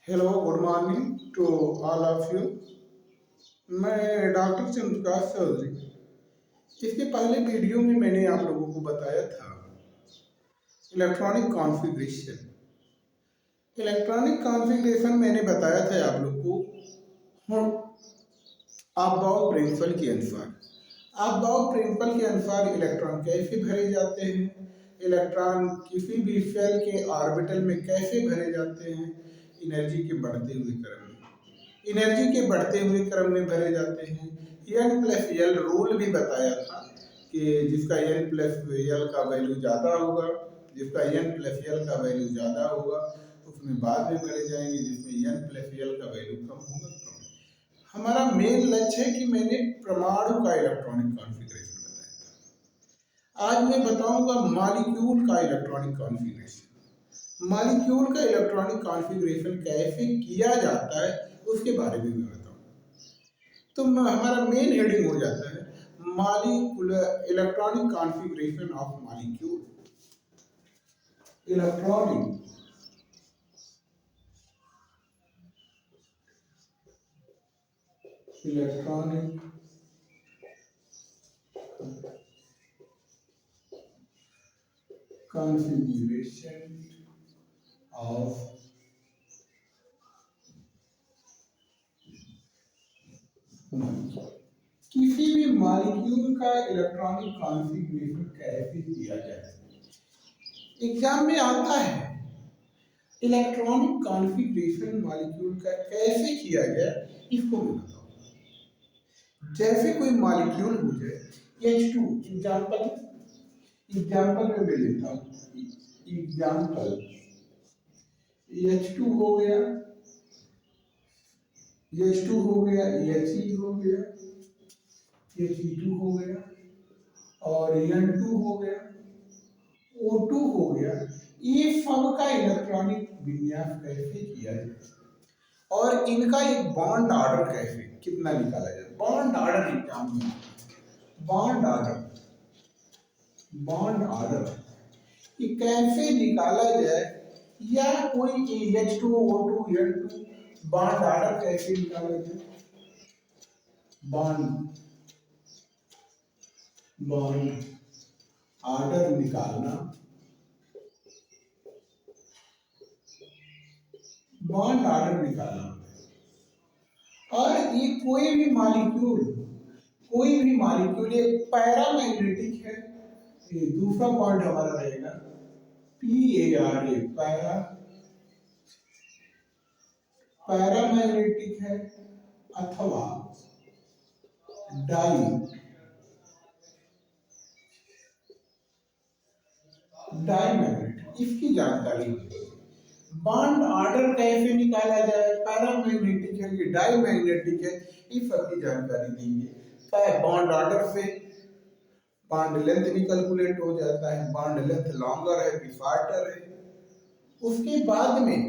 Hello good morning to all of you. मैं doctor Chandraprakash Chaudhary. इसके पहले वीडियो में मैंने आप लोगों को बताया था इलेक्ट्रॉनिक कॉन्फ़िगरेशन। इलेक्ट्रॉनिक कॉन्फ़िगरेशन मैंने बताया था आप लोग को आपबाउ प्रिंसिपल के अनुसार। आपबाउ प्रिंसिपल के अनुसार इलेक्ट्रॉन कैसे भरे जाते हैं, इलेक्ट्रॉन किसी भी सेल के ऑर्बिटल में कैसे भरे जाते हैं, एनर्जी के बढ़ते हुए क्रम में भरे जाते हैं। एन प्लस एल रूल भी बताया था कि जिसका एन प्लस एल का वैल्यू ज़्यादा होगा, जिसका एन प्लस एल का वैल्यू ज़्यादा होगा उसमें बाद में भरे जाएंगे, जिसमें एन प्लस एल का वैल्यू कम होगा कम। हमारा मेन लक्ष्य है कि मैंने परमाणु का इलेक्ट्रॉनिक कॉन्फ़िगरेशन बताया था। आज मैं बताऊंगा मॉलिक्यूल का इलेक्ट्रॉनिक कॉन्फ़िगरेशन। मॉलिक्यूल का इलेक्ट्रॉनिक कॉन्फ़िगरेशन कैसे किया जाता है उसके बारे में मैं बताऊंगा। तो हमारा मेन हेडिंग हो जाता है molecular electronic configuration of molecule. Electronic electronic configuration of molecule। किसी भी मॉलिक्यूल का इलेक्ट्रॉनिक कॉन्फ़िगरेशन कैसे किया जाए, एग्जाम में आता है। इलेक्ट्रॉनिक कॉन्फ़िगरेशन मॉलिक्यूल का कैसे किया जाए इसको मैं बताऊंगा। जैसे कोई मॉलिक्यूल हो जाए H2, एग्जाम्पल में मैं लेता हूँ एग्जाम्पल H2 हो गया, H2 हो गया, He हो गया, He2 हो गया और N2 हो गया, O2 हो गया। ये सब का इलेक्ट्रॉनिक विन्यास कैसे किया जाए और इनका एक बॉन्ड ऑर्डर कैसे कितना निकाला जाए। बॉन्ड ऑर्डर एग्जाम में बॉन्ड ऑर्डर ये कैसे निकाला जाए, या कोई H2 O2 N2 bond order कैसे निकाला जाए। बॉन्ड बॉन्ड ऑर्डर निकालना, बॉन्ड ऑर्डर निकालना। और ये कोई भी मॉलिक्यूल एक पैरामैग्नेटिक है। ये दूसरा पॉइंट हमारा रहेगा PARA, पैरामैग्नेटिक है अथवा डाईमैग्नेटिक, इसकी जानकारी होगी। बॉन्ड ऑर्डर कैसे निकाला जाए, पैरामैग्नेटिक है कि डाईमैग्नेटिक है, इस सब की जानकारी देंगे। बॉन्ड ऑर्डर से बॉन्ड लेंथ भी कैलकुलेट हो जाता है, बॉन्ड लेंथ लॉन्गर है कि शॉर्टर है। उसके बाद में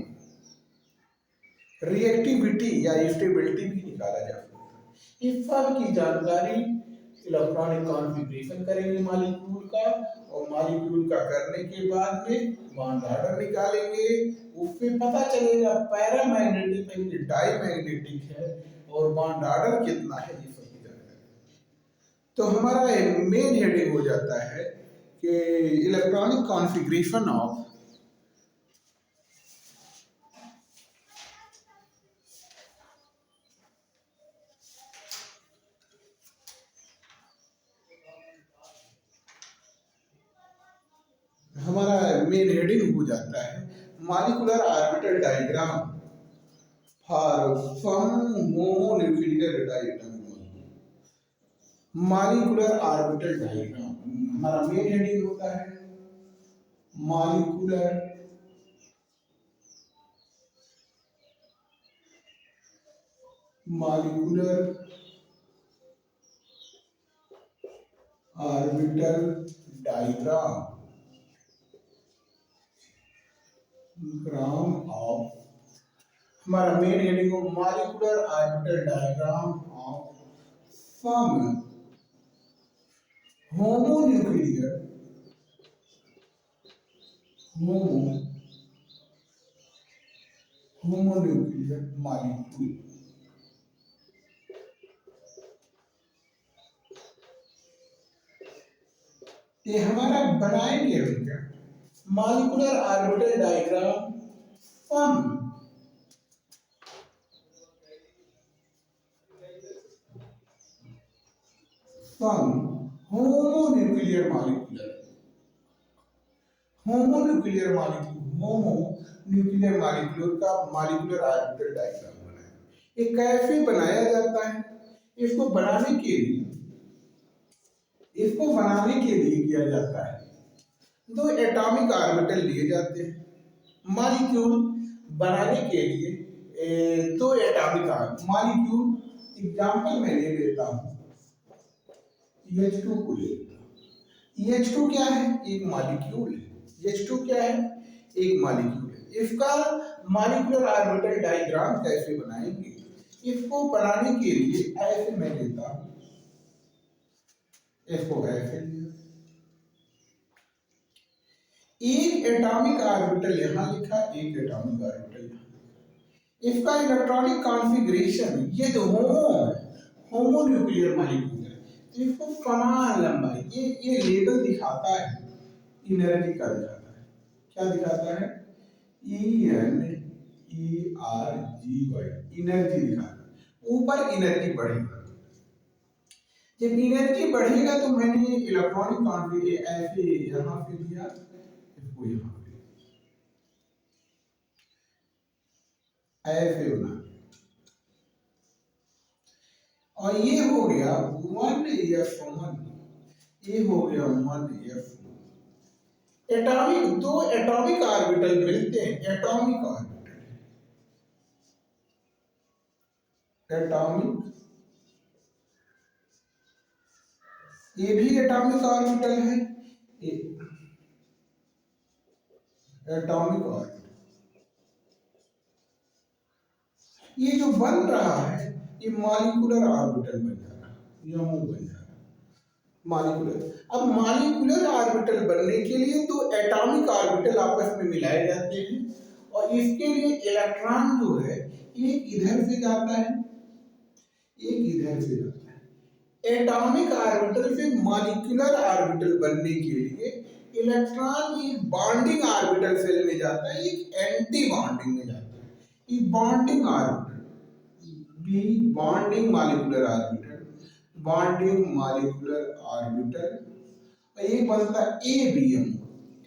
रिएक्टिविटी या स्टेबिलिटी भी निकाला जा सकता है। इस सब की जानकारी इलेक्ट्रॉनिक कॉन्फ़िगरेशन करेंगे मॉलिक्यूल का, और मॉलिक्यूल का करने के बाद में बॉन्ड ऑर्डर निकालेंगे। उससे पता चलेगा पैरामैग्नेटिक है कि डाईमैग्नेटिक है और बॉन्ड ऑर्डर कितना है, ये सब की जानकारी। तो हमारा मेन हेडिंग हो जाता है कि इलेक्ट्रॉनिक कॉन्फ़िगरेशन ऑफ हमारा मेन हेडिंग हो जाता है molecular orbital diagram for some mononuclear diagram. Molecular orbital diagram हमारा मेन हेडिंग होता है molecular molecular orbital diagram gram of. हमारा मेन हेडिंग हो molecular orbital diagram of some homonuclear homonuclear molecule. ये हमारा बनाएंगे हम क्या, molecular orbital diagram from homonuclear molecular, homonuclear molecule, homonuclear molecule का मॉलिक्यूलर ऑर्बिटल डायग्राम बनाया। ये कैसे बनाया जाता है, इसको बनाने के लिए, इसको बनाने के लिए किया जाता है, दो एटॉमिक ऑर्बिटल लिए जाते हैं मॉलिक्यूल बनाने के लिए। दो एटॉमिक मॉलिक्यूल, एग्जांपल मैं ले लेता हूँ, H2 को ले लेता हूँ। H2 क्या है, एक मॉलिक्यूल है। H2 क्या है, एक मॉलिक्यूल है। इसका मॉलिक्यूलर ऑर्बिटल डायग्राम कैसे बनाएंगे, इसको बनाने के लिए ऐसे मैं लेता हूँ, इसको ऐसे लिया, एक एटॉमिक ऑर्बिटल यहाँ लिखा, एक एटॉमिक ऑर्बिटल यहाँ। इसका इलेक्ट्रॉनिक कॉन्फ़िगरेशन, ये जो होमोन्यूक्लियर मॉलिक्यूल है, तो इसको समान लंबाई, ये लेबल दिखाता है, एनर्जी का दिखाता है, क्या दिखाता है, ENERGY, एनर्जी दिखाता है। ऊपर एनर्जी बढ़ेगा, जब एनर्जी बढ़ेगा तो मैंने इलेक्ट्रॉनिक कॉन्फ़िगरेशन ऐसे यहाँ पे दिया, इसको यहाँ पे ऐसे बना, और ये हो गया 1s1, ये हो गया 1s1। एटॉमिक, दो एटॉमिक ऑर्बिटल मिलते हैं, एटॉमिक ऑर्बिटल, एटॉमिक, ये भी एटॉमिक ऑर्बिटल है, एटॉमिक ऑर्बिटल। ये जो बन रहा है, ये मॉलिक्यूलर ऑर्बिटल बन जा रहा है, या मुंह बन जा रहा है मॉलिक्यूलर। अब मॉलिक्यूलर ऑर्बिटल बनने के लिए तो एटॉमिक ऑर्बिटल आपस में मिलाए जाते हैं, और इसके लिए इलेक्ट्रॉन जो है एक इधर से जाता है, एक इधर से जाता है। एटॉमिक ऑर्बिटल से मॉलिक्यूलर ऑर्बिटल बनने के लिए इलेक्ट्रॉन एक बॉन्डिंग ऑर्बिटल सेल में जाता है, एक एंटी बॉन्डिंग में जाता है। ये bonding orbital, B bonding molecular orbital, bonding molecular orbital, और एक बनता है ABM,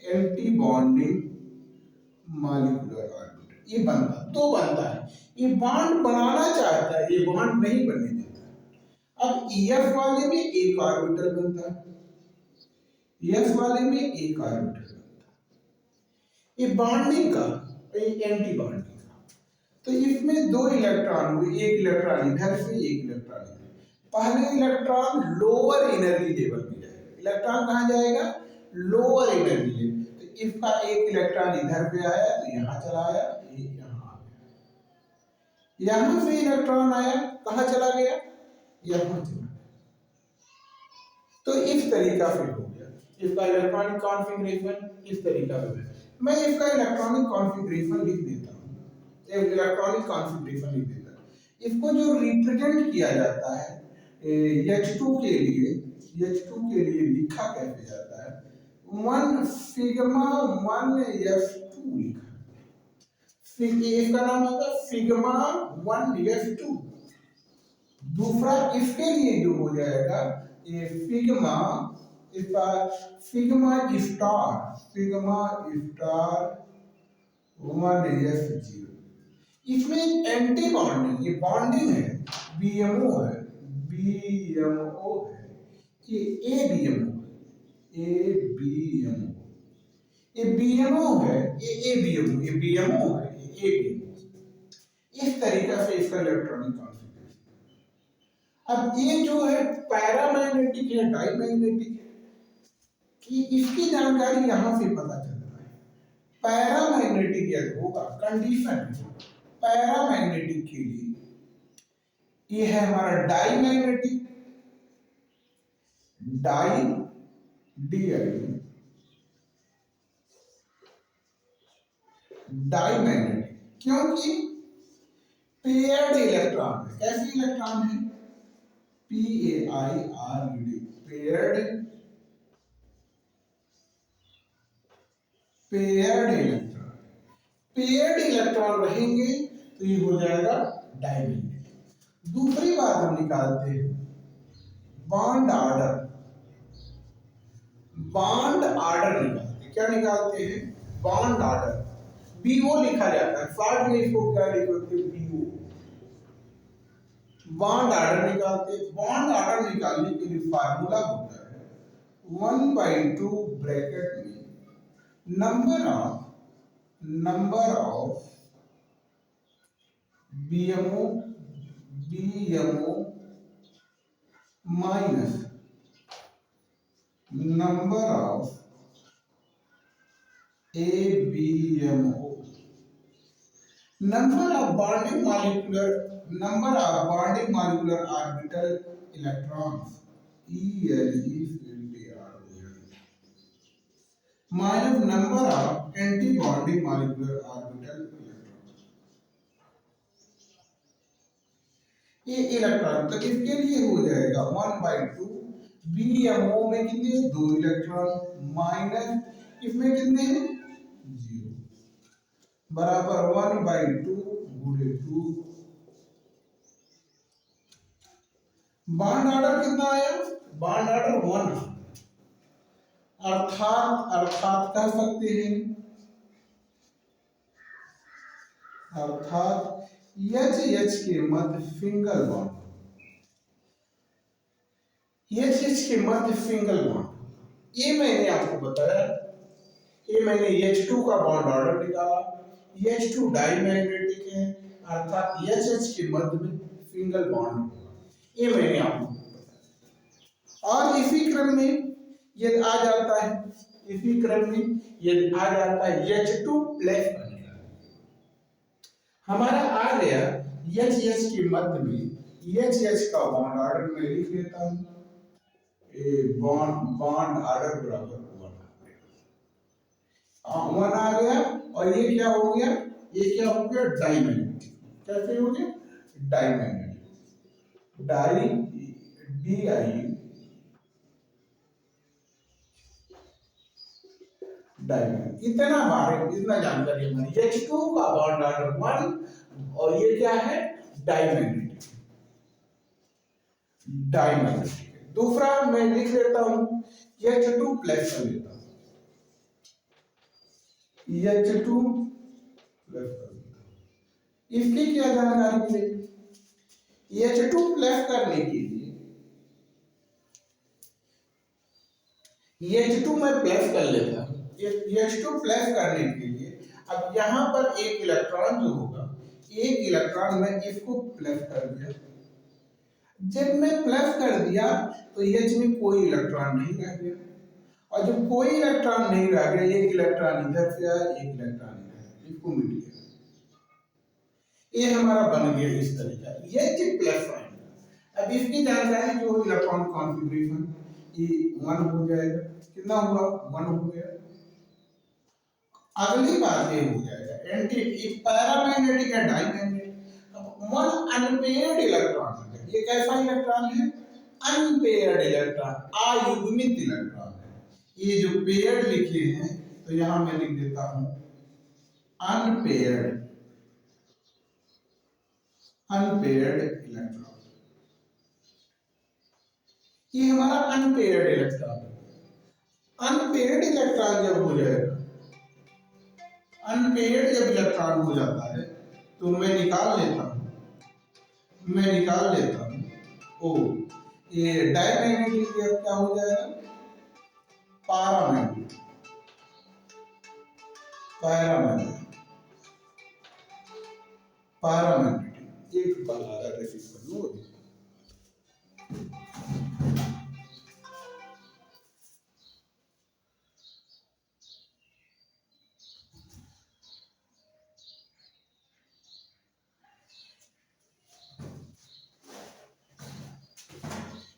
anti bonding molecular orbital. ये बनता, दो बनता है, ये बॉन्ड बनाना चाहता है, ये बॉन्ड नहीं बनने देता। अब EF वाले में एक ऑर्बिटल बनता है, EF वाले में एक ऑर्बिटल बनता है, ये बॉन्डिंग का, ये एंटी बॉन्डिंग का। तो इसमें दो इलेक्ट्रॉन हुए, एक इलेक्ट्रॉन इधर से, एक इलेक्ट्रॉन इधर। पहले इलेक्ट्रॉन लोअर एनर्जी लेवल में जाएगा, इलेक्ट्रॉन कहाँ जाएगा, लोअर एनर्जी लेवल। तो इसका एक इलेक्ट्रॉन इधर पे आया तो यहाँ चला आया, ये यहाँ आ गया, यहाँ से इलेक्ट्रॉन आया, कहाँ चला गया, यहाँ चला। तो इस तरीका से हो गया इसका इलेक्ट्रॉनिक कॉन्फ़िगरेशन, इस तरीका से। मैं इसका इलेक्ट्रॉनिक कॉन्फ़िगरेशन लिख देता हूँ, इलेक्ट्रॉनिक कॉन्फ़िगरेशन लिख देता हूँ। इसको जो रिप्रेजेंट किया जाता है H2 के लिए, H2 के लिए लिखा कैसे जाता है, 1 सिग्मा 1s2 लिखा, इसका नाम होगा सिग्मा 1s2। दूसरा इसके लिए जो हो जाएगा, ये सिग्मा, इसका sigma star, sigma star 1s0। इसमें एंटी बॉन्डिंग, ये बॉन्डिंग है, BMO है, BMO है, ये ABMO, ABMO, ये BMO है, ये ABMO, ये BMO है, ये ABMO। इस तरीका से इसका इलेक्ट्रॉनिक कॉन्फ़िगरेशन। अब ये जो है पैरामैग्नेटिक है, डाईमैग्नेटिक है, कि इसकी जानकारी यहाँ से पता चलता है। पैरामैग्नेटिक यदि होगा, कंडीशन पैरामैग्नेटिक के लिए ये है हमारा डाईमैग्नेटिक, डाई डाईमैग्नेटिक, क्योंकि पेयर्ड इलेक्ट्रॉन है। कैसे इलेक्ट्रॉन है? PAIRED, paired, paired electron. Paired electron रहेंगे तो ये हो जाएगा डायमैग्नेटिक। दूसरी बात हम निकालते हैं बॉन्ड ऑर्डर। बॉन्ड ऑर्डर निकालते हैं। क्या निकालते हैं? Bond order. BO लिखा जाता है, शॉर्ट में इसको क्या लिखते हैं? BO। बॉन्ड ऑर्डर निकालते हैं। बॉन्ड ऑर्डर निकालने के लिए फार्मूला होता है 1/2 ब्रैकेट में number of BMO minus number of ABMO, number of bonding molecular orbital electrons ELE minus number of anti-bonding molecular orbital electrons। ये इलेक्ट्रॉन तो इसके लिए हो जाएगा 1/2 BMO में कितने? 2 इलेक्ट्रॉन माइनस इसमें कितने हैं? 0 बराबर 1/2 गुणे 2। बॉन्ड ऑर्डर कितना आया? Bond order 1। अर्थात कह सकते हैं H के मध्य सिंगल बॉन्ड, H के मध्य सिंगल बॉन्ड। ये मैंने आपको बताया, ये मैंने H2 का बॉन्ड ऑर्डर निकाला। H2 डाईमैग्नेटिक है, अर्थात H के मध्य में सिंगल बॉन्ड होगा। ये मैंने आपको बताया। और इसी क्रम में यदि आ जाता है H2 प्लस बनेगा। हमारा आ गया H के मध्य में H का बॉन्ड ऑर्डर में लिख लेता हूं। बॉन्ड ऑर्डर बराबर 1 आ गया। और ये क्या हो गया? डाईमैग्नेटिक। कैसे हो गया? डाईमैग्नेटिक। डाईमैग्नेटिक। इतना जानकारी हमारी। H2 का बॉन्ड ऑर्डर 1 और ये क्या है? डाईमैग्नेटिक। दूसरा मैं लिख लेता हूं H2 प्लस कर लेता हूं। H2 प्लस कर देता हूं। इसकी क्या जानकारी मिलेगी? H2 प्लस करने के लिए H2 में प्लस कर लेता हूं। H2 प्लस करने के लिए अब यहां पर एक इलेक्ट्रॉन जो होगा, एक इलेक्ट्रॉन में इसको प्लस कर दिया। जब मैं प्लस कर दिया तो H में कोई इलेक्ट्रॉन नहीं रह गया। और जब कोई इलेक्ट्रॉन नहीं रह गया, एक इलेक्ट्रॉन इधर से आया, एक इलेक्ट्रॉन इधर, इसको मिल गया। ये हमारा बन गया इस तरीका। H प्लस आएगा। अब इसकी जानकारी जो इलेक्ट्रॉन कॉन्फ़िगरेशन ये 1 हो जाएगा। कितना हुआ? 1 हो गया। अगली बात ये हो जाएगा एंटी पैरामैग्नेटिक है, डाईमैग्नेटिक। अब 1 अनपेयर्ड इलेक्ट्रॉन है। ये कैसा इलेक्ट्रॉन है? अनपेयर्ड इलेक्ट्रॉन, अयुग्मित इलेक्ट्रॉन है। ये जो पेयर्ड लिखे हैं तो यहां मैं लिख देता हूं अनपेयर्ड इलेक्ट्रॉन। ये हमारा अनपेयर्ड इलेक्ट्रॉन है। अनपेयर्ड इलेक्ट्रॉन जब हो जाएगा, अनपेयर्ड जब इलेक्ट्रॉन हो जाता है तो मैं निकाल लेता हूं ओ ये डाईमैग्नेटिक क्या हो जाएगा? पैरामैग्नेटिक। एक बार आ रहा है, रिसीव कर लो।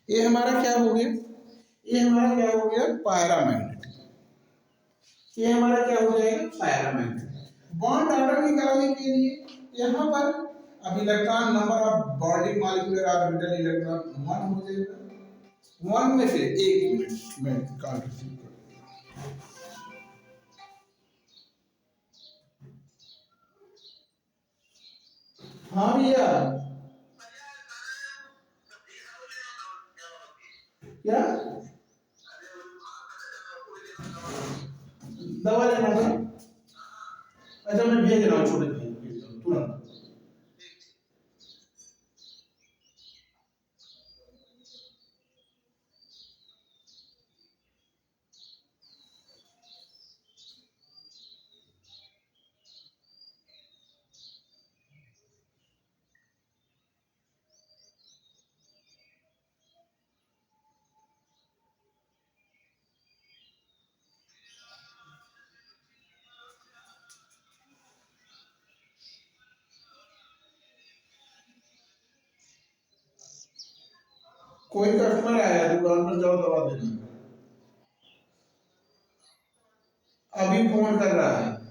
ये हमारा क्या हो गया? पैरामैग्नेटिक। ये हमारा क्या हो जाएगा? पैरामैग्नेटिक। बॉन्ड ऑर्डर निकालने के लिए यहाँ पर अब electron number of bonding molecular orbital electron 1 हो जाएगा। 1 में से एक मिनट मैं कॉल रिसीव कर। हाँ भैया क्या दवा लेना था? अच्छा मैं भेज रहा हूँ, छोटे भाई भेज रहा हूँ तुरंत। कोई कस्टमर आया दुकान पर, जाओ दवा देना। अभी फोन कर रहा है।